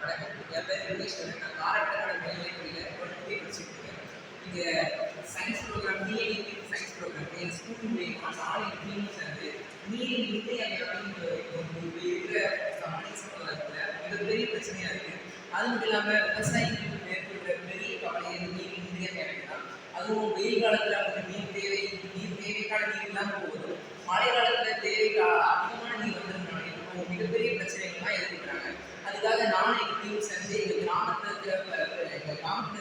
வணக்கம். என் பேர் விக்னேஸ்வரன். நான் காரைக்காலோட மேல்நிலைப்பள்ளியில 12th படிச்சுட்டு இருக்கேன். இங்க science program TNEB science program என் ஸ்கூல் மூலியமா 4 டீம் சேர்ந்து நீரின் இன்றியமையாத இருக்கிற மனித சமுதாயத்துல மிகப்பெரிய பிரச்சனையா இருக்கு. அது மட்டும் இல்லாம விவசாயிகளுக்கு மேற்கொள்ற பெரிய கவலை நீரின் இன்றியமையாதது தான். அதுவும் வெயில் காலத்துல அவங்களுக்கு நீர் தேவைக்கான நீர் இல்லாம போகுது. மழை காலத்துல தேவைக்கு அதிகமான நீர் வந்ததுனால இப்போ மிகப்பெரிய பிரச்சனைகள்லாம் எதிர்க்கிறாங்க. அதுக்காக நானும் எங்கள் டீம் சேர்ந்து எங்கள் கிராமத்தில்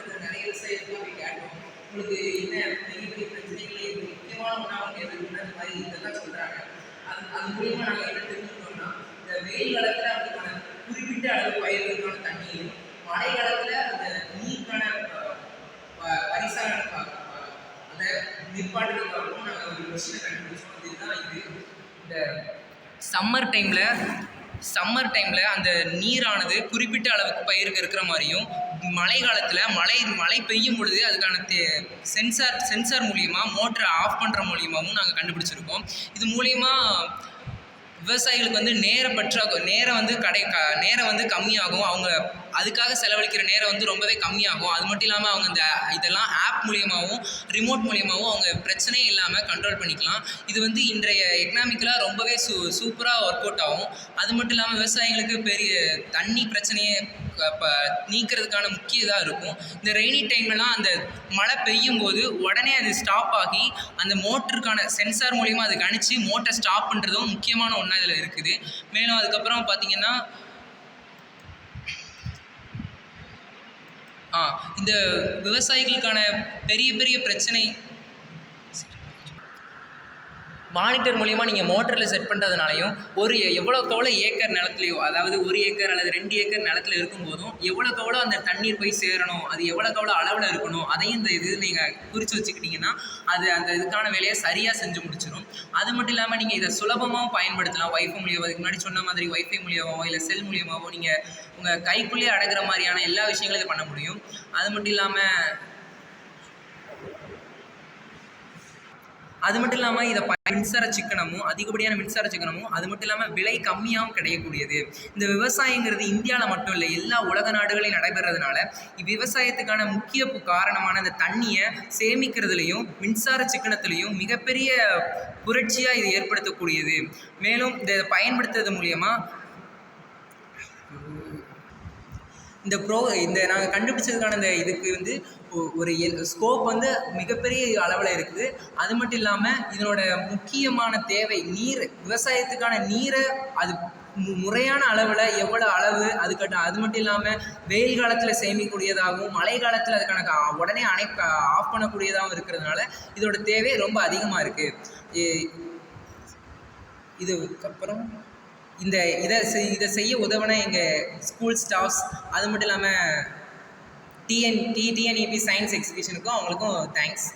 இருக்கிற நிறைய விவசாயிகள்லாம் போய் கேட்டோம். உங்களுக்கு என்ன பெரிய பெரிய பிரச்சனைகளே முக்கியமான ஒன்றா அவங்க எதிர்க்குன்னு அந்த மாதிரி இதெல்லாம் சொல்கிறாங்க. அது மூலியமாக நாங்கள் என்ன தெரிஞ்சுக்கிட்டோம்னா, இந்த வெயில் காலத்தில் அதுக்கான குறிப்பிட்ட அளவு பயிர்களுக்கான தண்ணியும், மழை காலத்தில் அந்த நீருக்கான பரிசான அந்த நிற்பாட்டுகளுக்காகவும் நாங்கள் ஒரு விஷயம் கண்டுபிடிச்சோம். இதுதான் இது. இந்த சம்மர் டைமில் அந்த நீரானது குறிப்பிட்ட அளவுக்கு பயிருக்கு இருக்கிற மாதிரியும், மழை காலத்தில் மழை பெய்யும் பொழுது அதுக்கான சென்சார் மூலியமாக மோட்டரை ஆஃப் பண்ணுற மூலியமாகவும் நாங்கள் கண்டுபிடிச்சிருக்கோம். இது மூலிமா விவசாயிகளுக்கு வந்து நேரம் வந்து கம்மியாகும். அவங்க அதுக்காக செலவழிக்கிற நேரம் வந்து ரொம்பவே கம்மியாகும். அது மட்டும் இல்லாமல் அவங்க இதெல்லாம் ஆப் மூலியமாகவும் ரிமோட் மூலியமாகவும் அவங்க பிரச்சனையே இல்லாமல் கண்ட்ரோல் பண்ணிக்கலாம். இது வந்து இன்றைய எக்கனாமிக்கலாக ரொம்பவே சூப்பராக ஒர்க் அவுட் ஆகும். அது மட்டும் இல்லாமல் விவசாயிகளுக்கு பெரிய தண்ணி பிரச்சனையை நீக்கிறதுக்கான முக்கிய இதாக இருக்கும். இந்த ரெய்னி டைம்லலாம் அந்த மழை பெய்யும் போது உடனே அது ஸ்டாப் ஆகி அந்த மோட்டருக்கான சென்சார் மூலிமா அது கணிச்சு மோட்டரை ஸ்டாப் பண்ணுறதும் முக்கியமான ஒன்றா இதில் இருக்குது. மேலும் அதுக்கப்புறம் பார்த்திங்கன்னா இந்த விவசாயிகளுக்கான பெரிய பெரிய பிரச்சனை மானிட்டர் மூலிமா நீங்கள் மோட்டரில் செட் பண்ணுறதுனாலையும் எவ்வளோக்கு எவ்வளோ ஏக்கர் நிலத்துலையோ, அதாவது 1 ஏக்கர் அல்லது 2 ஏக்கர் நிலத்தில் இருக்கும்போதும் எவ்வளோக்கு எவ்வளோ அந்த தண்ணீர் போய் சேரணும், அது எவ்வளோக்கு எவ்வளோ அளவில் இருக்கணும், அதையும் இந்த இது நீங்கள் குறித்து வச்சுக்கிட்டிங்கன்னா அது அந்த இதுக்கான வேலையை சரியாக செஞ்சு முடிச்சிடும். அது மட்டும் இல்லாமல் நீங்கள் இதை சுலபமாகவும் பயன்படுத்தலாம். வைஃபை மூலியமாக, அதுக்கு முன்னாடி சொன்ன மாதிரி வைஃபை மூலியமாகவோ இல்லை செல் மூலியமாகவோ நீங்கள் உங்கள் கைக்குள்ளேயே அடங்குற மாதிரியான எல்லா விஷயங்களும் இதை பண்ண முடியும். அது மட்டும் இல்லாமல் இதை அதிகப்படியான மின்சார சிக்கனமும் அது மட்டும் இல்லாமல் விலை கம்மியாகவும் கிடைக்கக்கூடியது. இந்த விவசாயங்கிறது இந்தியாவில் மட்டும் இல்லை, எல்லா உலக நாடுகளையும் நடைபெறதுனால விவசாயத்துக்கான முக்கிய காரணமான இந்த தண்ணியை சேமிக்கிறதுலையும் மின்சார சிக்கனத்துலேயும் மிகப்பெரிய புரட்சியாக இது ஏற்படுத்தக்கூடியது. மேலும் இதை பயன்படுத்துறது மூலியமாக இந்த நாங்கள் கண்டுபிடிச்சதுக்கான இதுக்கு வந்து ஒரு ஸ்கோப் வந்து மிகப்பெரிய அளவில் இருக்குது. அது மட்டும் இல்லாமல் இதனோட முக்கியமான தேவை நீர். விவசாயத்துக்கான நீரை அது முறையான அளவில் எவ்வளோ அளவு அது மட்டும் இல்லாமல் வெயில் காலத்தில் சேமிக்கக்கூடியதாகவும் மழை காலத்தில் அதுக்கான உடனே ஆஃப் பண்ணக்கூடியதாகவும் இருக்கிறதுனால இதோட தேவை ரொம்ப அதிகமாக இருக்குது. இதுக்கப்புறம் இதை செய்ய உதவின எங்கள் ஸ்கூல் ஸ்டாஃப்ஸ், அது மட்டும் இல்லாமல் டிஎன்இபி சயின்ஸ் எக்ஸிபிஷனுக்கும் அவங்களுக்கும் தேங்க்ஸ்.